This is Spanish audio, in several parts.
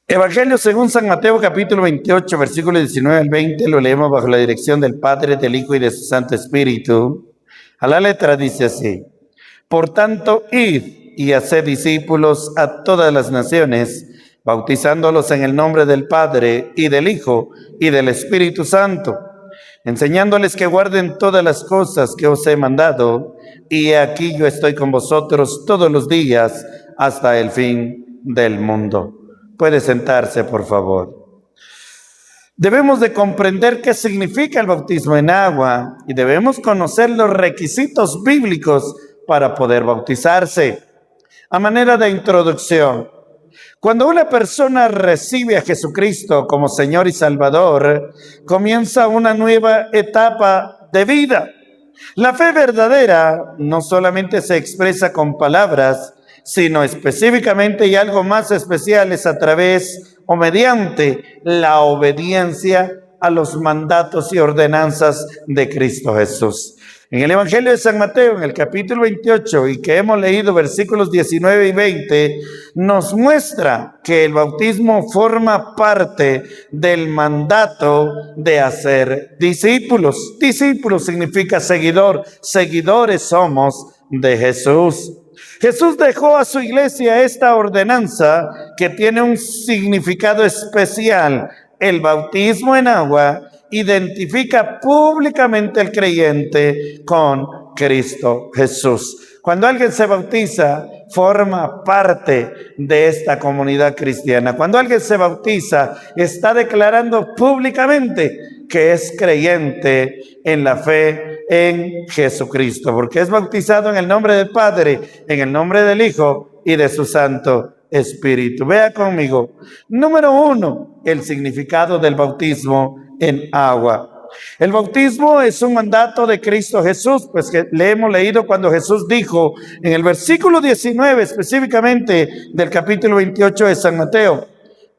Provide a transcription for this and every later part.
Evangelio según San Mateo, capítulo 28, versículos 19 al 20, lo leemos bajo la dirección del Padre, del Hijo y de su Santo Espíritu. A la letra dice así: Por tanto, id y haced discípulos a todas las naciones, bautizándolos en el nombre del Padre y del Hijo y del Espíritu Santo, enseñándoles que guarden todas las cosas que os he mandado, y aquí yo estoy con vosotros todos los días hasta el fin del mundo. Puede sentarse, por favor. Debemos de comprender qué significa el bautismo en agua y debemos conocer los requisitos bíblicos para poder bautizarse. A manera de introducción, cuando una persona recibe a Jesucristo como Señor y Salvador, comienza una nueva etapa de vida. La fe verdadera no solamente se expresa con palabras, sino específicamente y algo más especial es a través o mediante la obediencia a los mandatos y ordenanzas de Cristo Jesús. En el Evangelio de San Mateo, en el capítulo 28, y que hemos leído versículos 19 y 20, nos muestra que el bautismo forma parte del mandato de hacer discípulos. Discípulos significa seguidor, seguidores somos de Jesús. Jesús dejó a su iglesia esta ordenanza que tiene un significado especial. El bautismo en agua identifica públicamente al creyente con Cristo Jesús. Cuando alguien se bautiza, forma parte de esta comunidad cristiana. Cuando alguien se bautiza, está declarando públicamente que es creyente en la fe en Jesucristo, porque es bautizado en el nombre del Padre, en el nombre del Hijo y de su Santo Espíritu. Vea conmigo. Número 1, el significado del bautismo en agua. El bautismo es un mandato de Cristo Jesús, pues que le hemos leído cuando Jesús dijo en el versículo 19, específicamente del capítulo 28 de San Mateo: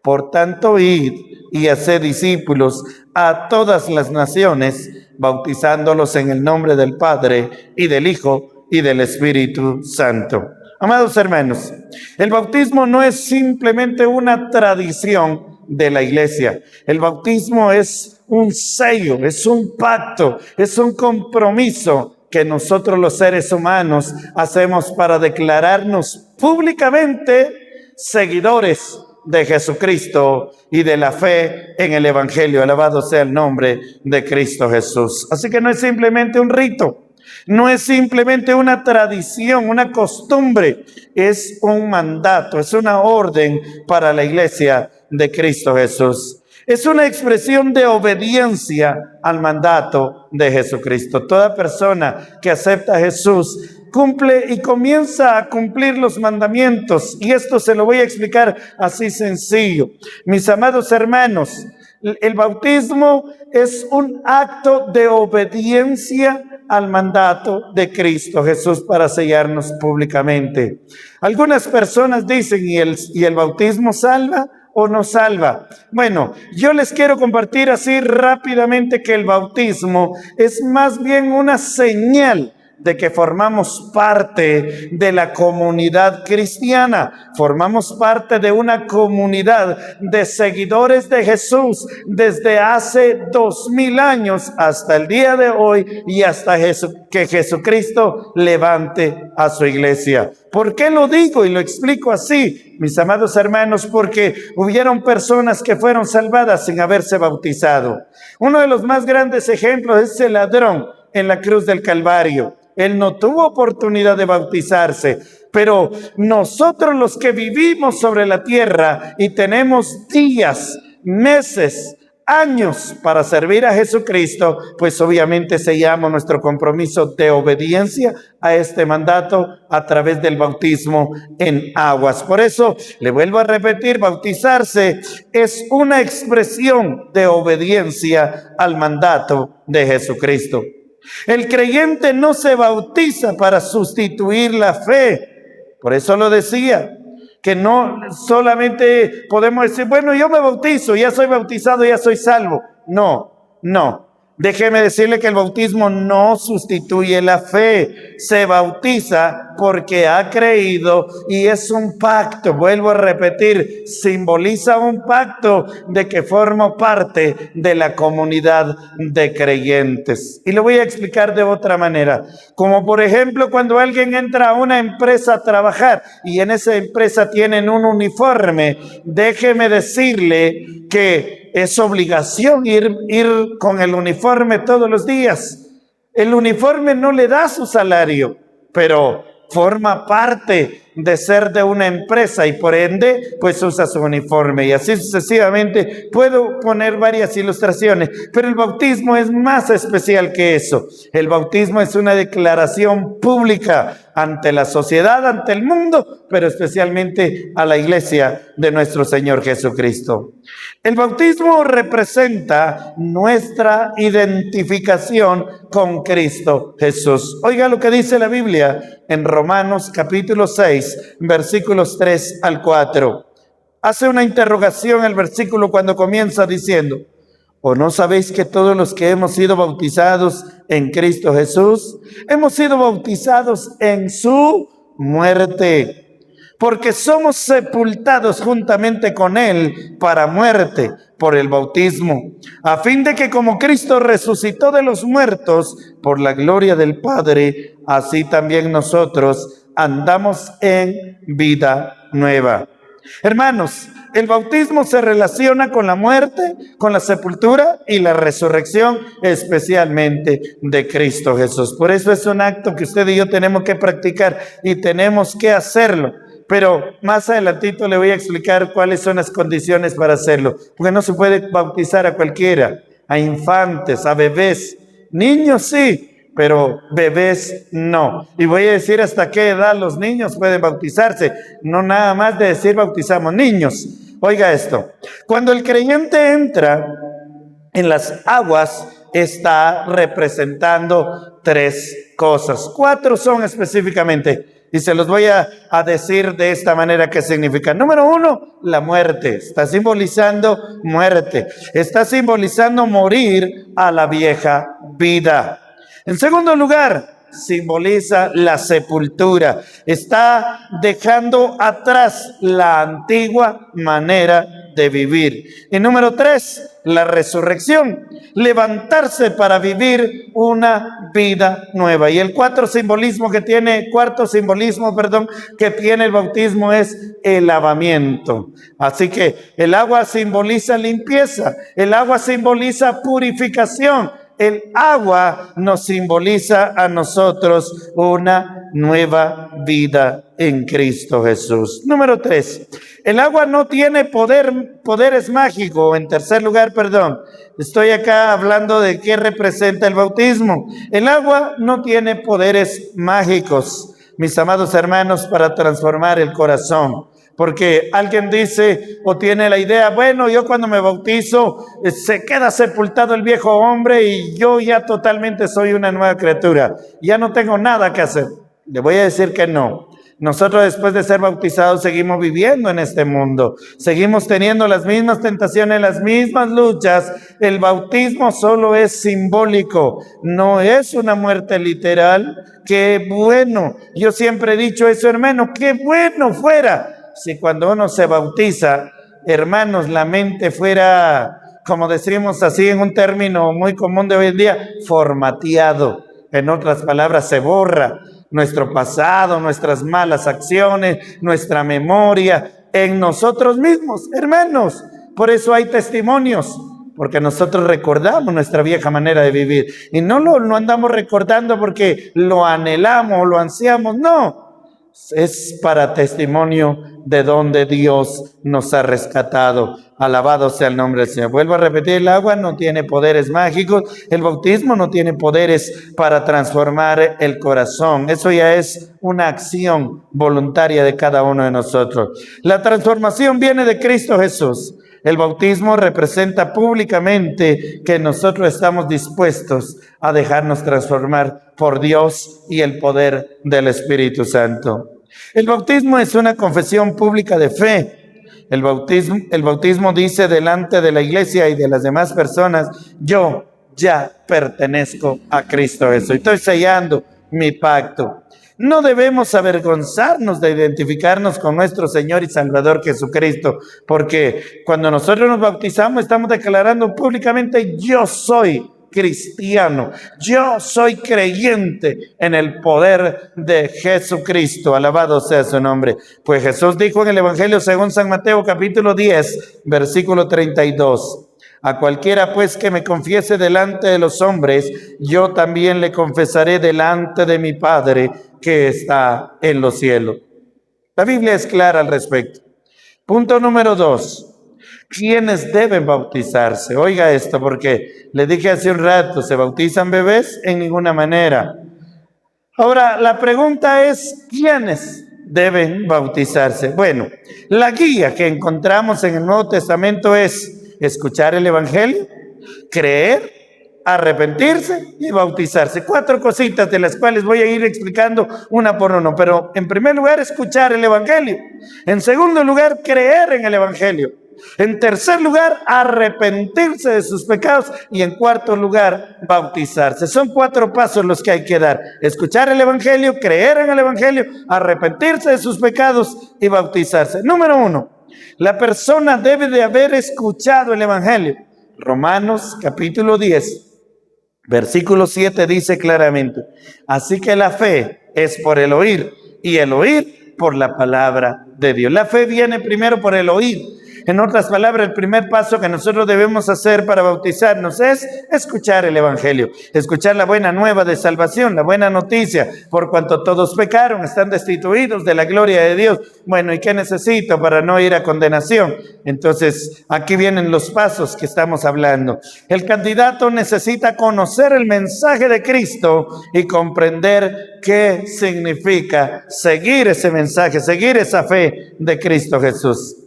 Por tanto, id y haced discípulos a todas las naciones, bautizándolos en el nombre del Padre y del Hijo y del Espíritu Santo. Amados hermanos, el bautismo no es simplemente una tradición de la iglesia. El bautismo es un sello, es un pacto, es un compromiso que nosotros los seres humanos hacemos para declararnos públicamente seguidores de Jesucristo y de la fe en el Evangelio. Alabado sea el nombre de Cristo Jesús. Así que no es simplemente un rito, no es simplemente una tradición, una costumbre, es un mandato, es una orden para la iglesia de Cristo Jesús. Es una expresión de obediencia al mandato de Jesucristo. Toda persona que acepta a Jesús cumple y comienza a cumplir los mandamientos. Y esto se lo voy a explicar así sencillo. Mis amados hermanos, el bautismo es un acto de obediencia al mandato de Cristo Jesús para sellarnos públicamente. Algunas personas dicen, ¿y el bautismo salva o no salva? Bueno, yo les quiero compartir así rápidamente que el bautismo es más bien una señal de que formamos parte de la comunidad cristiana, formamos parte de una comunidad de seguidores de Jesús desde hace 2000 años hasta el día de hoy y hasta que Jesucristo levante a su iglesia. ¿Por qué lo digo y lo explico así, mis amados hermanos? Porque hubieron personas que fueron salvadas sin haberse bautizado. Uno de los más grandes ejemplos es el ladrón en la cruz del Calvario. Él no tuvo oportunidad de bautizarse, pero nosotros los que vivimos sobre la tierra y tenemos días, meses, años para servir a Jesucristo, pues obviamente sellamos nuestro compromiso de obediencia a este mandato a través del bautismo en aguas. Por eso, le vuelvo a repetir, bautizarse es una expresión de obediencia al mandato de Jesucristo. El creyente no se bautiza para sustituir la fe. Por eso lo decía, que no solamente podemos decir, bueno, yo me bautizo, ya soy bautizado, ya soy salvo. No. Déjeme decirle que el bautismo no sustituye la fe. Se bautiza porque ha creído y es un pacto. Vuelvo a repetir, simboliza un pacto de que formo parte de la comunidad de creyentes. Y lo voy a explicar de otra manera. Como por ejemplo cuando alguien entra a una empresa a trabajar y en esa empresa tienen un uniforme, déjeme decirle que es obligación ir con el uniforme todos los días. El uniforme no le da su salario, pero forma parte de ser de una empresa y por ende pues usa su uniforme y así sucesivamente. Puedo poner varias ilustraciones, pero el bautismo es más especial que eso. El bautismo es una declaración pública ante la sociedad, ante el mundo, pero especialmente a la iglesia de nuestro Señor Jesucristo. El bautismo representa nuestra identificación con Cristo Jesús. Oiga lo que dice la Biblia en Romanos capítulo 6, versículos 3 al 4. Hace una interrogación el versículo cuando comienza diciendo: ¿o no sabéis que todos los que hemos sido bautizados en Cristo Jesús, hemos sido bautizados en su muerte? Porque somos sepultados juntamente con Él para muerte por el bautismo, a fin de que como Cristo resucitó de los muertos por la gloria del Padre, así también nosotros andamos en vida nueva. Hermanos, el bautismo se relaciona con la muerte, con la sepultura y la resurrección, especialmente de Cristo Jesús. Por eso es un acto que usted y yo tenemos que practicar y tenemos que hacerlo. Pero más adelantito le voy a explicar cuáles son las condiciones para hacerlo. Porque no se puede bautizar a cualquiera, a infantes, a bebés. Niños sí, pero bebés no. Y voy a decir hasta qué edad los niños pueden bautizarse. No nada más de decir bautizamos niños. Oiga esto. Cuando el creyente entra en las aguas, está representando 3 cosas. 4 son específicamente. Y se los voy a decir de esta manera qué significa. Número 1, la muerte. Está simbolizando muerte. Está simbolizando morir a la vieja vida. En segundo lugar, simboliza la sepultura. Está dejando atrás la antigua manera de vivir. Y número 3, la resurrección, levantarse para vivir una vida nueva. Y el cuarto simbolismo que tiene el bautismo es el lavamiento. Así que el agua simboliza limpieza, el agua simboliza purificación. El agua nos simboliza a nosotros una nueva vida en Cristo Jesús. Número 3, el agua no tiene poderes mágicos. En tercer lugar, estoy acá hablando de qué representa el bautismo. El agua no tiene poderes mágicos, mis amados hermanos, para transformar el corazón. Porque alguien dice o tiene la idea, bueno, yo cuando me bautizo se queda sepultado el viejo hombre y yo ya totalmente soy una nueva criatura. Ya no tengo nada que hacer. Le voy a decir que no. Nosotros después de ser bautizados seguimos viviendo en este mundo. Seguimos teniendo las mismas tentaciones, las mismas luchas. El bautismo solo es simbólico, no es una muerte literal. ¡Qué bueno! Yo siempre he dicho eso, hermano, ¡qué bueno fuera! Si cuando uno se bautiza, hermanos, la mente fuera, como decimos así en un término muy común de hoy en día, formateado. En otras palabras, se borra nuestro pasado, nuestras malas acciones, nuestra memoria en nosotros mismos, hermanos. Por eso hay testimonios, porque nosotros recordamos nuestra vieja manera de vivir. Y no lo andamos recordando porque lo anhelamos, lo ansiamos, no. Es para testimonio de donde Dios nos ha rescatado. Alabado sea el nombre del Señor. Vuelvo a repetir, el agua no tiene poderes mágicos, el bautismo no tiene poderes para transformar el corazón. Eso ya es una acción voluntaria de cada uno de nosotros. La transformación viene de Cristo Jesús. El bautismo representa públicamente que nosotros estamos dispuestos a dejarnos transformar por Dios y el poder del Espíritu Santo. El bautismo es una confesión pública de fe. El bautismo dice delante de la iglesia y de las demás personas, yo ya pertenezco a Cristo Jesús. Estoy sellando mi pacto. No debemos avergonzarnos de identificarnos con nuestro Señor y Salvador Jesucristo, porque cuando nosotros nos bautizamos estamos declarando públicamente: yo soy cristiano, yo soy creyente en el poder de Jesucristo, alabado sea su nombre. Pues Jesús dijo en el Evangelio según San Mateo capítulo 10, versículo 32: a cualquiera pues que me confiese delante de los hombres, yo también le confesaré delante de mi Padre que está en los cielos. La Biblia es clara al respecto. Punto número 2. ¿Quiénes deben bautizarse? Oiga esto, porque le dije hace un rato, ¿se bautizan bebés? En ninguna manera. Ahora, la pregunta es, ¿quiénes deben bautizarse? Bueno, la guía que encontramos en el Nuevo Testamento es escuchar el Evangelio, creer, arrepentirse y bautizarse. 4 cositas de las cuales voy a ir explicando una por una. Pero en primer lugar, escuchar el Evangelio. En segundo lugar, creer en el Evangelio. En tercer lugar, arrepentirse de sus pecados. Y en cuarto lugar, bautizarse. Son 4 pasos los que hay que dar: escuchar el Evangelio, creer en el Evangelio, arrepentirse de sus pecados y bautizarse. Número 1, la persona debe de haber escuchado el Evangelio. Romanos capítulo 10, versículo 7 dice claramente: así que la fe es por el oír, y el oír por la palabra de Dios. La fe viene primero por el oír. En otras palabras, el primer paso que nosotros debemos hacer para bautizarnos es escuchar el Evangelio, escuchar la buena nueva de salvación, la buena noticia: por cuanto todos pecaron, están destituidos de la gloria de Dios. Bueno, ¿y qué necesito para no ir a condenación? Entonces, aquí vienen los pasos que estamos hablando. El candidato necesita conocer el mensaje de Cristo y comprender qué significa seguir ese mensaje, seguir esa fe de Cristo Jesús.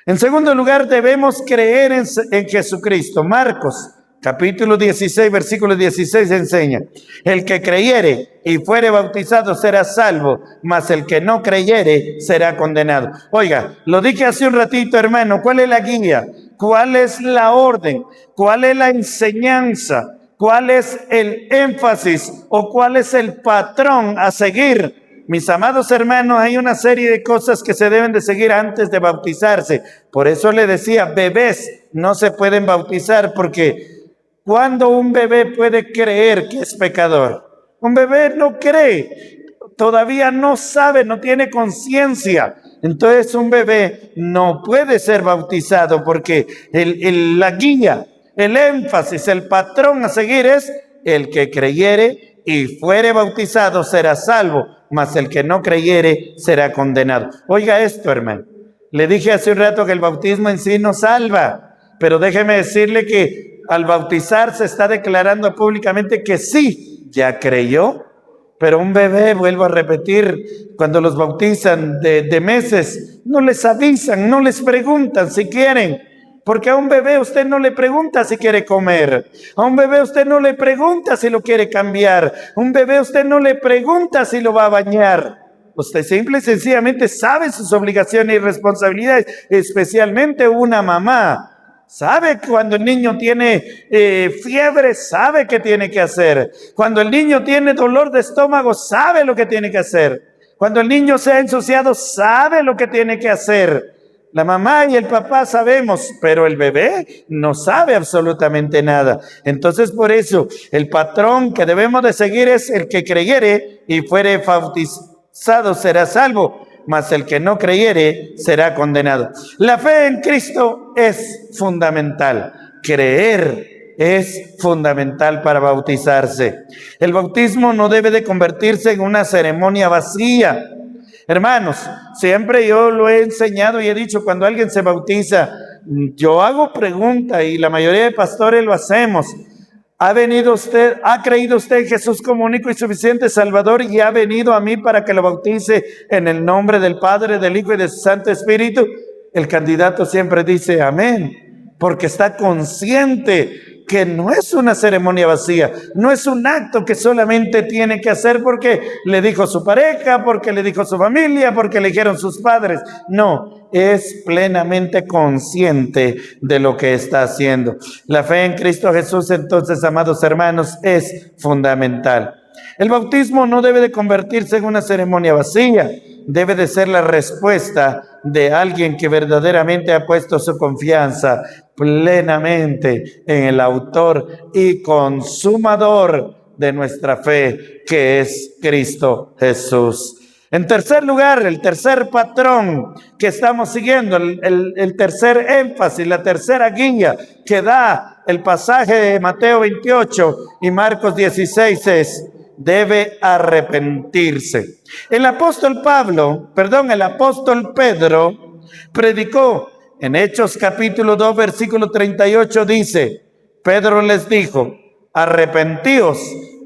En segundo lugar, debemos creer en Jesucristo. Marcos capítulo 16, versículo 16 enseña: el que creyere y fuere bautizado será salvo, mas el que no creyere será condenado. Oiga, lo dije hace un ratito, hermano. ¿Cuál es la guía? ¿Cuál es la orden? ¿Cuál es la enseñanza? ¿Cuál es el énfasis o cuál es el patrón a seguir? Mis amados hermanos, hay una serie de cosas que se deben de seguir antes de bautizarse. Por eso le decía, bebés no se pueden bautizar, porque cuando un bebé puede creer que es pecador, un bebé no cree, todavía no sabe, no tiene conciencia. Entonces un bebé no puede ser bautizado, porque la guía, el énfasis, el patrón a seguir es: el que creyere y fuere bautizado será salvo, mas el que no creyere será condenado. Oiga esto, hermano. Le dije hace un rato que el bautismo en sí no salva, pero déjeme decirle que al bautizarse está declarando públicamente que sí, ya creyó. Pero un bebé, vuelvo a repetir, cuando los bautizan de meses, no les avisan, no les preguntan si quieren. Porque a un bebé usted no le pregunta si quiere comer. A un bebé usted no le pregunta si lo quiere cambiar. A un bebé usted no le pregunta si lo va a bañar. Usted simple y sencillamente sabe sus obligaciones y responsabilidades, especialmente una mamá. Sabe cuando el niño tiene fiebre, sabe qué tiene que hacer. Cuando el niño tiene dolor de estómago, sabe lo que tiene que hacer. Cuando el niño se ha ensuciado, sabe lo que tiene que hacer. La mamá y el papá sabemos, pero el bebé no sabe absolutamente nada. Entonces, por eso, el patrón que debemos de seguir es: el que creyere y fuere bautizado será salvo, mas el que no creyere será condenado. La fe en Cristo es fundamental. Creer es fundamental para bautizarse. El bautismo no debe de convertirse en una ceremonia vacía. Hermanos, siempre yo lo he enseñado y he dicho: cuando alguien se bautiza, yo hago pregunta, y la mayoría de pastores lo hacemos: ¿ha creído usted en Jesús como único y suficiente Salvador y ha venido a mí para que lo bautice en el nombre del Padre, del Hijo y del Santo Espíritu? El candidato siempre dice amén, porque está consciente que no es una ceremonia vacía, no es un acto que solamente tiene que hacer porque le dijo su pareja, porque le dijo su familia, porque le dijeron sus padres. No, es plenamente consciente de lo que está haciendo. La fe en Cristo Jesús, entonces, amados hermanos, es fundamental. El bautismo no debe de convertirse en una ceremonia vacía, debe de ser la respuesta de alguien que verdaderamente ha puesto su confianza plenamente en el autor y consumador de nuestra fe, que es Cristo Jesús. En tercer lugar, el tercer patrón que estamos siguiendo, el tercer énfasis, la tercera guía que da el pasaje de Mateo 28 y Marcos 16 es: debe arrepentirse. El apóstol Pedro predicó en Hechos capítulo 2 versículo 38, dice: Pedro les dijo: arrepentíos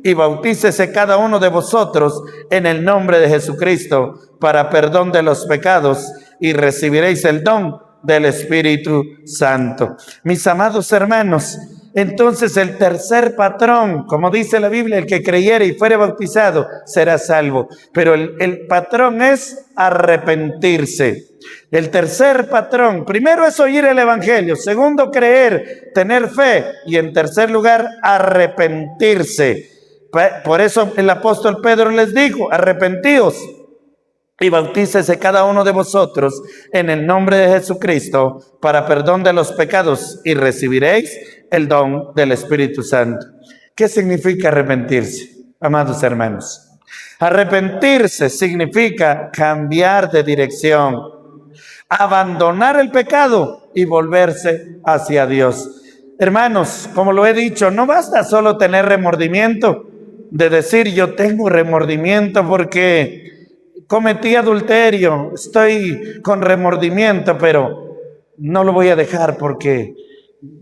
y bautícese cada uno de vosotros en el nombre de Jesucristo para perdón de los pecados y recibiréis el don del Espíritu Santo. Mis amados hermanos, entonces el tercer patrón, como dice la Biblia, el que creyere y fuere bautizado será salvo. Pero el patrón es arrepentirse. El tercer patrón, primero es oír el evangelio, segundo creer, tener fe, y en tercer lugar arrepentirse. Por eso el apóstol Pedro les dijo: arrepentíos y bautícese cada uno de vosotros en el nombre de Jesucristo para perdón de los pecados y recibiréis el don del Espíritu Santo. ¿Qué significa arrepentirse, amados hermanos? Arrepentirse significa cambiar de dirección, abandonar el pecado y volverse hacia Dios. Hermanos, como lo he dicho, no basta solo tener remordimiento, de decir yo tengo remordimiento porque cometí adulterio, estoy con remordimiento, pero no lo voy a dejar porque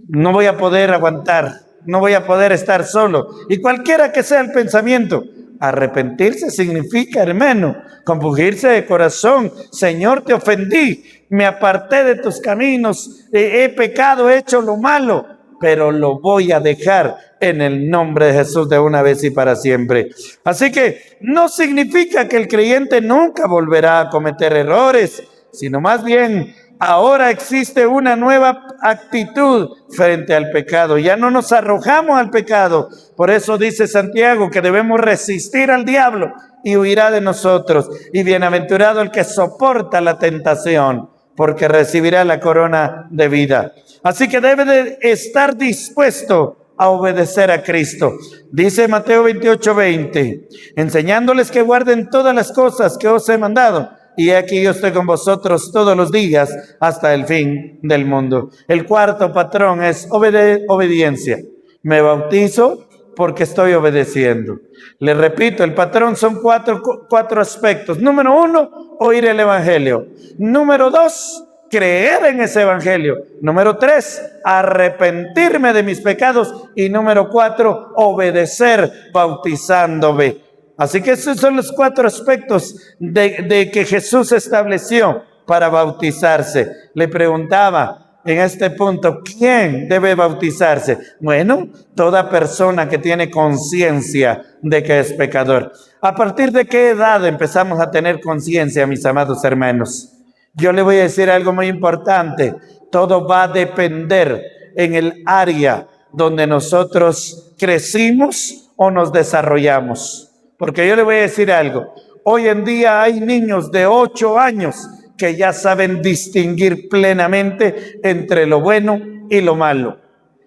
no voy a poder aguantar, no voy a poder estar solo. Y cualquiera que sea el pensamiento, arrepentirse significa, hermano, compungirse de corazón: Señor, te ofendí, me aparté de tus caminos, he pecado, he hecho lo malo, pero lo voy a dejar en el nombre de Jesús de una vez y para siempre. Así que no significa que el creyente nunca volverá a cometer errores, sino más bien ahora existe una nueva actitud frente al pecado. Ya no nos arrojamos al pecado. Por eso dice Santiago que debemos resistir al diablo y huirá de nosotros. Y bienaventurado el que soporta la tentación, porque recibirá la corona de vida. Así que debe de estar dispuesto a obedecer a Cristo. Dice Mateo 28:20, enseñándoles que guarden todas las cosas que os he mandado. Y aquí yo estoy con vosotros todos los días hasta el fin del mundo. El cuarto patrón es obediencia. Me bautizo porque estoy obedeciendo. Les repito, el patrón son cuatro aspectos. Número 1, oír el evangelio. Número 2, creer en ese evangelio. Número 3, arrepentirme de mis pecados. Y número 4, obedecer bautizándome. Así que esos son los 4 aspectos de que Jesús estableció para bautizarse. Le preguntaba en este punto, ¿quién debe bautizarse? Bueno, toda persona que tiene conciencia de que es pecador. ¿A partir de qué edad empezamos a tener conciencia, mis amados hermanos? Yo le voy a decir algo muy importante. Todo va a depender en el área donde nosotros crecimos o nos desarrollamos. Porque yo le voy a decir algo. Hoy en día hay niños de 8 años que ya saben distinguir plenamente entre lo bueno y lo malo.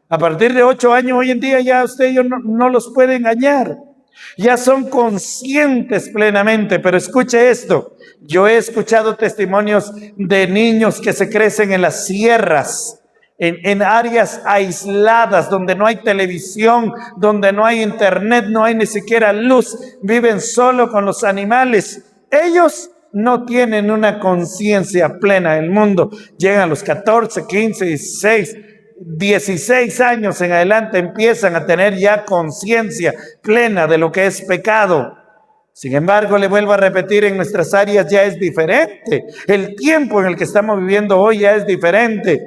A partir de 8 años hoy en día ya usted y yo no los puede engañar. Ya son conscientes plenamente, pero escuche esto. Yo he escuchado testimonios de niños que se crecen en las sierras, en áreas aisladas donde no hay televisión, donde no hay internet, no hay ni siquiera luz, viven solo con los animales. Ellos no tienen una conciencia plena del mundo. Llegan a los 14, 15, 16 años en adelante, empiezan a tener ya conciencia plena de lo que es pecado. Sin embargo, le vuelvo a repetir, en nuestras áreas ya es diferente. El tiempo en el que estamos viviendo hoy ya es diferente.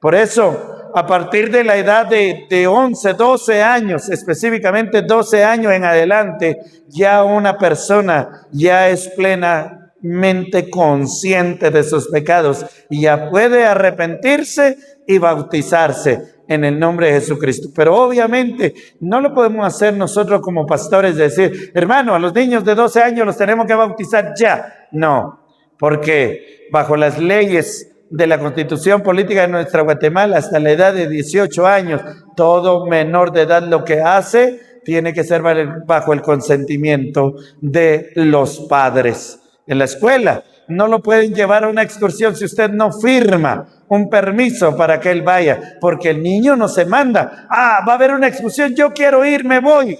Por eso, a partir de la edad de 11, 12 años, específicamente 12 años en adelante, ya una persona ya es plenamente consciente de sus pecados y ya puede arrepentirse y bautizarse en el nombre de Jesucristo. Pero obviamente no lo podemos hacer nosotros como pastores, decir, hermano, a los niños de 12 años los tenemos que bautizar ya. No, porque bajo las leyes de la Constitución Política de nuestra Guatemala, hasta la edad de 18 años, todo menor de edad lo que hace tiene que ser bajo el consentimiento de los padres. En la escuela no lo pueden llevar a una excursión si usted no firma un permiso para que él vaya, porque el niño no se manda. Va a haber una excursión, yo quiero ir, me voy.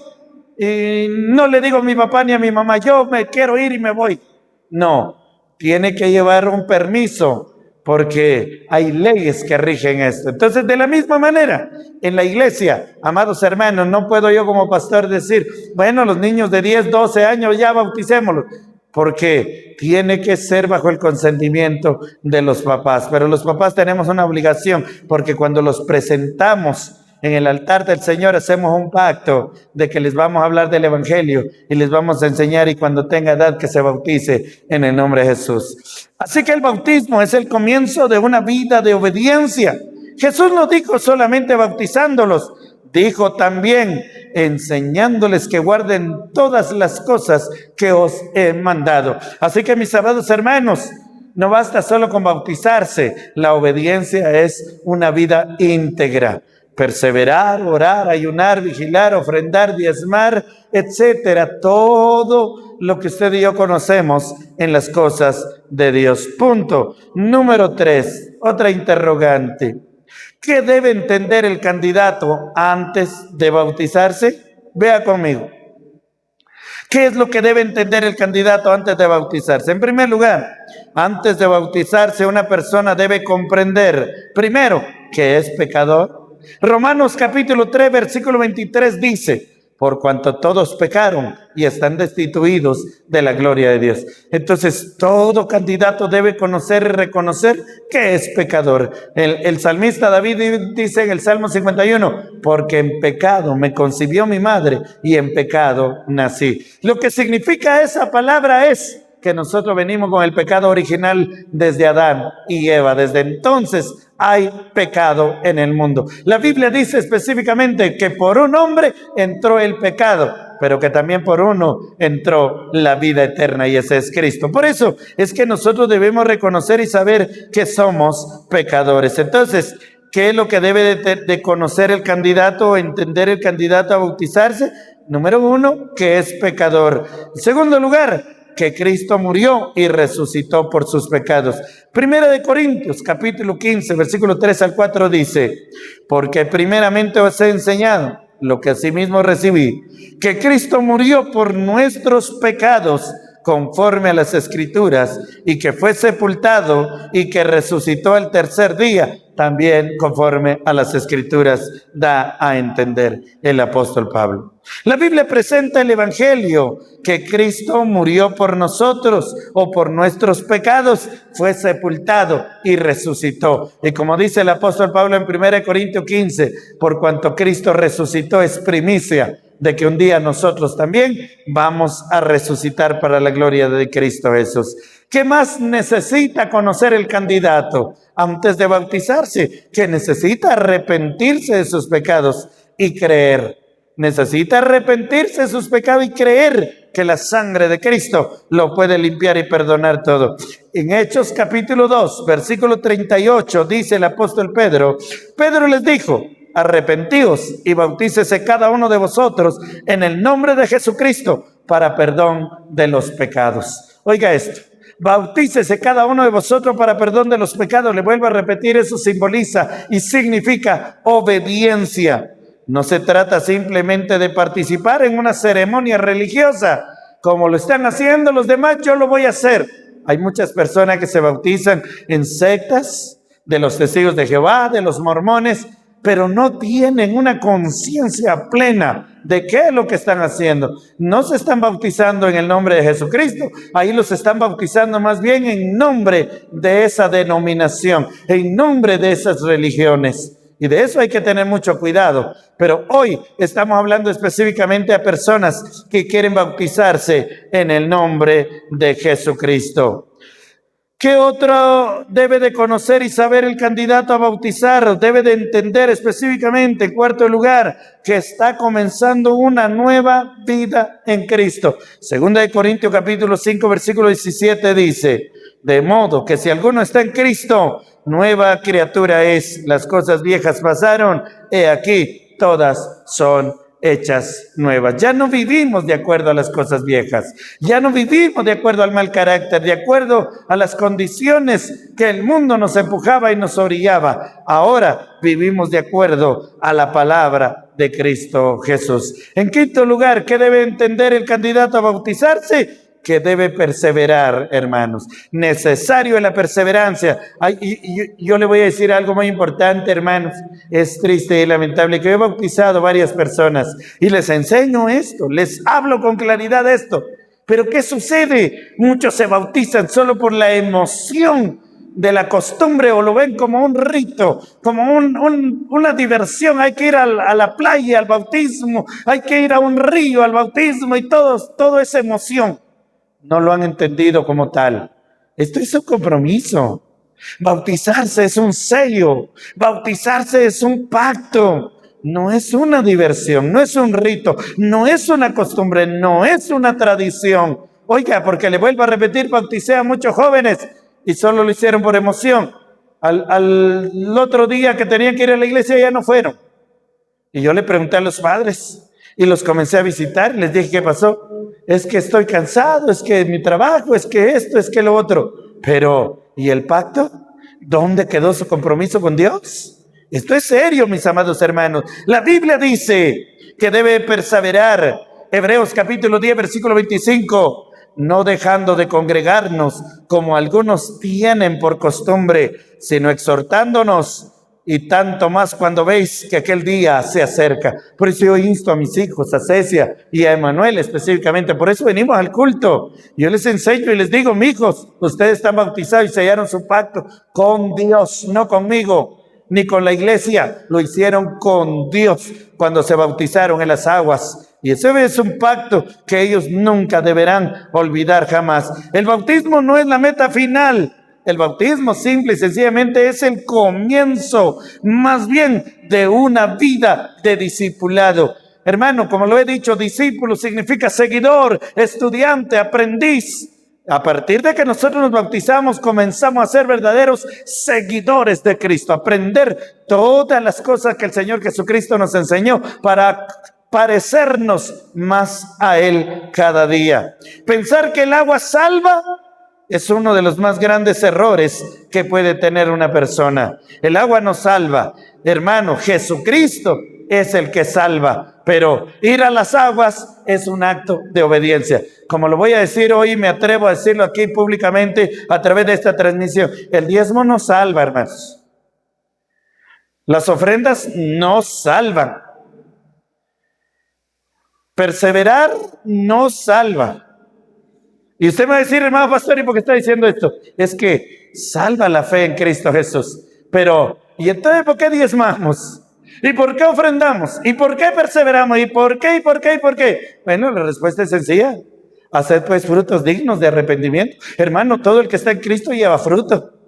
Y no le digo a mi papá ni a mi mamá, yo me quiero ir y me voy. No, tiene que llevar un permiso, porque hay leyes que rigen esto. Entonces, de la misma manera, en la iglesia, amados hermanos, no puedo yo como pastor decir, bueno, los niños de 10, 12 años ya bauticémoslos, porque tiene que ser bajo el consentimiento de los papás. Pero los papás tenemos una obligación, porque cuando los presentamos en el altar del Señor, hacemos un pacto de que les vamos a hablar del Evangelio y les vamos a enseñar, y cuando tenga edad que se bautice en el nombre de Jesús. Así que el bautismo es el comienzo de una vida de obediencia. Jesús no dijo solamente bautizándolos, dijo también enseñándoles que guarden todas las cosas que os he mandado. Así que, mis amados hermanos, no basta solo con bautizarse, la obediencia es una vida íntegra. Perseverar, orar, ayunar, vigilar, ofrendar, diezmar, etcétera. Todo lo que usted y yo conocemos en las cosas de Dios. Punto número 3, otra interrogante. ¿Qué debe entender el candidato antes de bautizarse? Vea conmigo. ¿Qué es lo que debe entender el candidato antes de bautizarse? En primer lugar, antes de bautizarse, una persona debe comprender, primero, que es pecador. Romanos capítulo 3, versículo 23 dice, por cuanto todos pecaron y están destituidos de la gloria de Dios. Entonces, todo candidato debe conocer y reconocer que es pecador. El salmista David dice en el Salmo 51, porque en pecado me concibió mi madre y en pecado nací. Lo que significa esa palabra es que nosotros venimos con el pecado original desde Adán y Eva. Desde entonces hay pecado en el mundo. La Biblia dice específicamente que por un hombre entró el pecado, pero que también por uno entró la vida eterna, y ese es Cristo. Por eso es que nosotros debemos reconocer y saber que somos pecadores. Entonces, ¿qué es lo que debe de conocer el candidato o entender el candidato a bautizarse? Número 1, que es pecador. En segundo lugar, que Cristo murió y resucitó por sus pecados. Primera de Corintios, capítulo 15, versículo 3 al 4 dice, porque primeramente os he enseñado lo que asimismo recibí, que Cristo murió por nuestros pecados conforme a las Escrituras, y que fue sepultado y que resucitó al tercer día, también conforme a las Escrituras da a entender el apóstol Pablo. La Biblia presenta el Evangelio, que Cristo murió por nosotros o por nuestros pecados, fue sepultado y resucitó. Y como dice el apóstol Pablo en 1 Corintios 15, por cuanto Cristo resucitó, es primicia de que un día nosotros también vamos a resucitar para la gloria de Cristo Jesús. ¿Qué más necesita conocer el candidato antes de bautizarse? Que necesita arrepentirse de sus pecados y creer. Necesita arrepentirse de sus pecados y creer que la sangre de Cristo lo puede limpiar y perdonar todo. En Hechos capítulo 2, versículo 38, dice el apóstol Pedro les dijo, arrepentíos y bautícese cada uno de vosotros en el nombre de Jesucristo para perdón de los pecados. Oiga esto. Bautícese cada uno de vosotros para perdón de los pecados. Le vuelvo a repetir, eso simboliza y significa obediencia. No se trata simplemente de participar en una ceremonia religiosa, como lo están haciendo los demás, yo lo voy a hacer. Hay muchas personas que se bautizan en sectas, de los testigos de Jehová, de los mormones, pero no tienen una conciencia plena de qué es lo que están haciendo. No se están bautizando en el nombre de Jesucristo, ahí los están bautizando más bien en nombre de esa denominación, en nombre de esas religiones. Y de eso hay que tener mucho cuidado. Pero hoy estamos hablando específicamente a personas que quieren bautizarse en el nombre de Jesucristo. ¿Qué otro debe de conocer y saber el candidato a bautizar? Debe de entender específicamente, en cuarto lugar, que está comenzando una nueva vida en Cristo. Segunda de Corintios capítulo 5, versículo 17 dice: de modo que si alguno está en Cristo, nueva criatura es. Las cosas viejas pasaron, he aquí, todas son hechas nuevas. Ya no vivimos de acuerdo a las cosas viejas, ya no vivimos de acuerdo al mal carácter, de acuerdo a las condiciones que el mundo nos empujaba y nos orillaba. Ahora vivimos de acuerdo a la palabra de Cristo Jesús. En quinto lugar, ¿qué debe entender el candidato a bautizarse? Que debe perseverar, hermanos. Necesario es la perseverancia. Yo le voy a decir algo muy importante, hermanos. Es triste y lamentable que yo he bautizado varias personas y les enseño esto, les hablo con claridad de esto. Pero ¿qué sucede? Muchos se bautizan solo por la emoción de la costumbre, o lo ven como un rito, como una diversión. Hay que ir a la playa al bautismo, hay que ir a un río al bautismo y todo es emoción. No lo han entendido como tal. Esto es un compromiso. Bautizarse es un sello. Bautizarse es un pacto. No es una diversión, no es un rito, no es una costumbre, no es una tradición. Oiga, porque le vuelvo a repetir, bauticé a muchos jóvenes y solo lo hicieron por emoción. Al otro día que tenían que ir a la iglesia ya no fueron. Y yo le pregunté a los padres y los comencé a visitar y les dije: ¿qué pasó? Es que estoy cansado, es que mi trabajo, es que esto, es que lo otro. Pero, ¿y el pacto? ¿Dónde quedó su compromiso con Dios? Esto es serio, mis amados hermanos. La Biblia dice que debe perseverar. Hebreos capítulo 10, versículo 25. No dejando de congregarnos, como algunos tienen por costumbre, sino exhortándonos, y tanto más cuando veis que aquel día se acerca. Por eso yo insto a mis hijos, a Cecia y a Emanuel específicamente, por eso venimos al culto. Yo les enseño y les digo: mijos, ustedes están bautizados y sellaron su pacto con Dios, no conmigo ni con la iglesia. Lo hicieron con Dios cuando se bautizaron en las aguas. Y ese es un pacto que ellos nunca deberán olvidar jamás. El bautismo no es la meta final. El bautismo simple y sencillamente es el comienzo, más bien, de una vida de discipulado. Hermano, como lo he dicho, discípulo significa seguidor, estudiante, aprendiz. A partir de que nosotros nos bautizamos, comenzamos a ser verdaderos seguidores de Cristo, aprender todas las cosas que el Señor Jesucristo nos enseñó para parecernos más a Él cada día. Pensar que el agua salva es uno de los más grandes errores que puede tener una persona. El agua no salva, hermano. Jesucristo es el que salva, pero ir a las aguas es un acto de obediencia. Como lo voy a decir hoy, me atrevo a decirlo aquí públicamente a través de esta transmisión: el diezmo no salva, hermanos. Las ofrendas no salvan. Perseverar no salva. Y usted me va a decir: hermano pastor, ¿y por qué está diciendo esto? Es que salva la fe en Cristo Jesús. Pero, ¿y entonces por qué diezmamos? ¿Y por qué ofrendamos? ¿Y por qué perseveramos? ¿Y por qué? ¿Y por qué? ¿Y por qué? Bueno, la respuesta es sencilla: haced pues frutos dignos de arrepentimiento. Hermano, todo el que está en Cristo lleva fruto.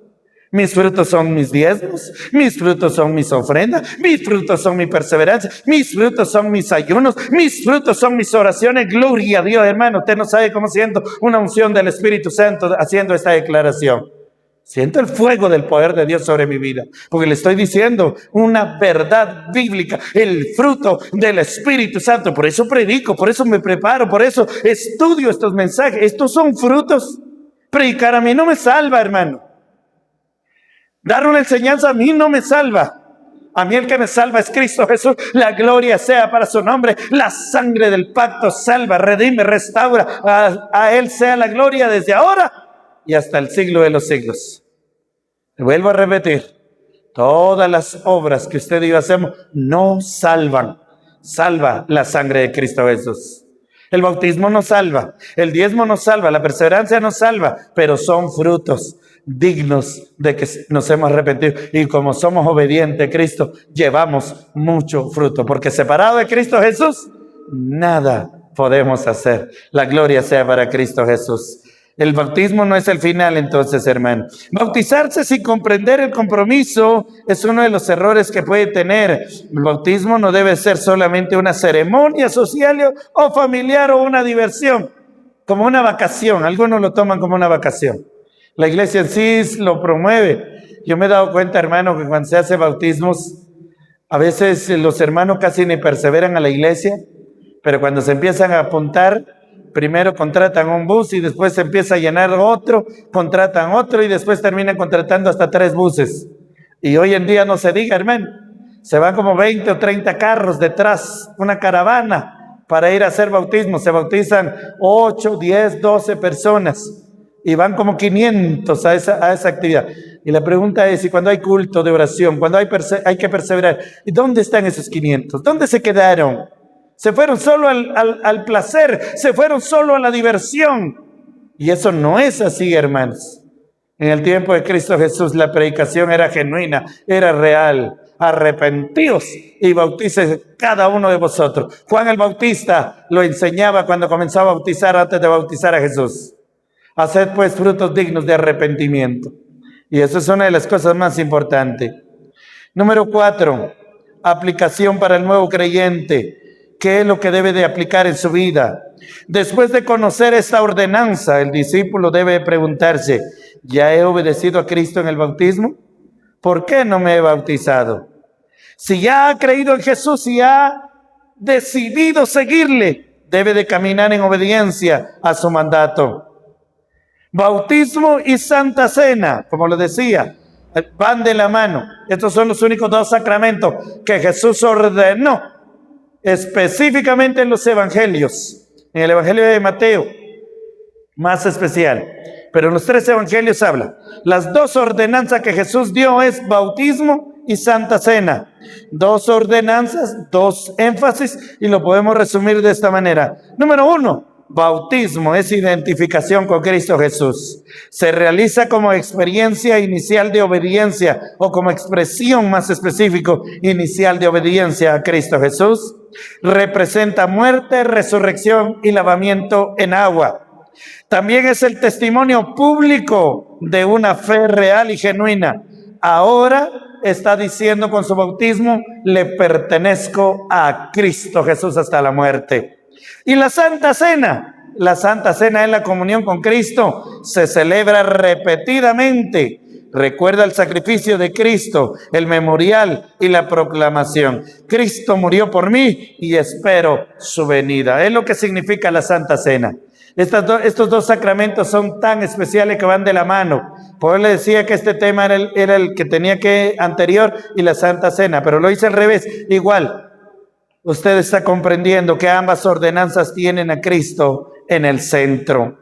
Mis frutos son mis diezmos, mis frutos son mis ofrendas, mis frutos son mi perseverancia, mis frutos son mis ayunos, mis frutos son mis oraciones. Gloria a Dios, hermano. Usted no sabe cómo siento una unción del Espíritu Santo haciendo esta declaración. Siento el fuego del poder de Dios sobre mi vida, porque le estoy diciendo una verdad bíblica, el fruto del Espíritu Santo. Por eso predico, por eso me preparo, por eso estudio estos mensajes. Estos son frutos. Predicar a mí no me salva, hermano. Dar una enseñanza a mí no me salva. A mí el que me salva es Cristo Jesús. La gloria sea para su nombre. La sangre del pacto salva, redime, restaura. A Él sea la gloria desde ahora y hasta el siglo de los siglos. Le vuelvo a repetir: todas las obras que usted y yo hacemos no salvan. Salva la sangre de Cristo Jesús. El bautismo no salva, el diezmo no salva, la perseverancia no salva, pero son frutos. dignos de que nos hemos arrepentido. Y como somos obedientes a Cristo, llevamos mucho fruto. Porque separado de Cristo Jesús, nada podemos hacer. La gloria sea para Cristo Jesús. El bautismo no es el final, entonces, hermano. Bautizarse sin comprender el compromiso es uno de los errores que puede tener. El bautismo no debe ser solamente una ceremonia social o familiar o una diversión, como una vacación. Algunos lo toman como una vacación. La iglesia en sí lo promueve. Yo me he dado cuenta, hermano, que cuando se hace bautismos, a veces los hermanos casi ni perseveran a la iglesia, pero cuando se empiezan a apuntar, primero contratan un bus y después se empieza a llenar otro, contratan otro y después terminan contratando hasta 3 buses. Y hoy en día no se diga, hermano, se van como 20 o 30 carros detrás, una caravana para ir a hacer bautismo. Se bautizan 8, 10, 12 personas y van como 500 a esa actividad. Y la pregunta es, y cuando hay culto de oración, cuando hay que perseverar, ¿y dónde están esos 500? ¿Dónde se quedaron? Se fueron solo al placer, se fueron solo a la diversión. Y eso no es así, hermanos. En el tiempo de Cristo Jesús la predicación era genuina, era real. Arrepentíos y bautícese cada uno de vosotros. Juan el Bautista lo enseñaba cuando comenzó a bautizar, antes de bautizar a Jesús. Haced pues frutos dignos de arrepentimiento. Y eso es una de las cosas más importantes. Número 4, aplicación para el nuevo creyente. ¿Qué es lo que debe de aplicar en su vida? Después de conocer esta ordenanza, el discípulo debe preguntarse, ¿ya he obedecido a Cristo en el bautismo? ¿Por qué no me he bautizado? Si ya ha creído en Jesús y ha decidido seguirle, debe de caminar en obediencia a su mandato. Bautismo y Santa Cena, como lo decía, van de la mano. Estos son los únicos 2 sacramentos que Jesús ordenó específicamente en los evangelios. En el evangelio de Mateo, más especial, pero en los 3 evangelios habla. Las 2 ordenanzas que Jesús dio es bautismo y Santa Cena. 2 ordenanzas, 2 énfasis, y lo podemos resumir de esta manera. Número 1, bautismo es identificación con Cristo Jesús. Se realiza como experiencia inicial de obediencia o como expresión más específico inicial de obediencia a Cristo Jesús. Representa muerte, resurrección y lavamiento en agua. También es el testimonio público de una fe real y genuina. Ahora está diciendo con su bautismo, le pertenezco a Cristo Jesús hasta la muerte. Y la Santa Cena es la comunión con Cristo, se celebra repetidamente. Recuerda el sacrificio de Cristo, el memorial y la proclamación. Cristo murió por mí y espero su venida. Es lo que significa la Santa Cena. Estos 2 sacramentos son tan especiales que van de la mano. Por eso le decía que este tema era el que tenía que anterior y la Santa Cena, pero lo hice al revés. Igual, usted está comprendiendo que ambas ordenanzas tienen a Cristo en el centro.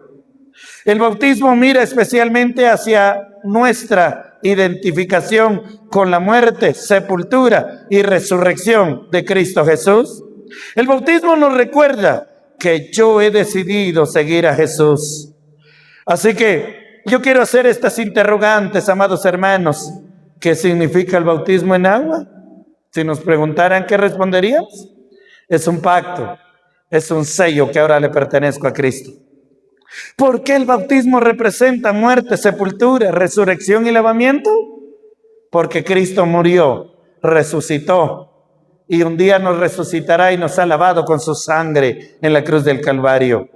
El bautismo mira especialmente hacia nuestra identificación con la muerte, sepultura y resurrección de Cristo Jesús. El bautismo nos recuerda que yo he decidido seguir a Jesús. Así que yo quiero hacer estas interrogantes, amados hermanos. ¿Qué significa el bautismo en agua? Si nos preguntaran, ¿qué responderíamos? Es un pacto, es un sello que ahora le pertenezco a Cristo. ¿Por qué el bautismo representa muerte, sepultura, resurrección y lavamiento? Porque Cristo murió, resucitó y un día nos resucitará y nos ha lavado con su sangre en la cruz del Calvario.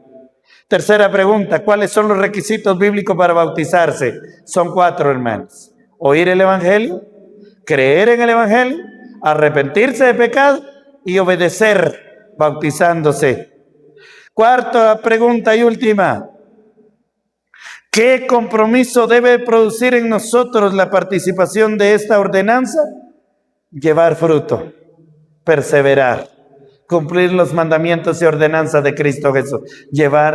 Tercera pregunta, ¿cuáles son los requisitos bíblicos para bautizarse? Son 4, hermanos. Oír el evangelio, creer en el evangelio, arrepentirse de pecado y obedecer bautizándose. Cuarta pregunta y última. ¿Qué compromiso debe producir en nosotros la participación de esta ordenanza? Llevar fruto, perseverar, cumplir los mandamientos y ordenanzas de Cristo Jesús, llevar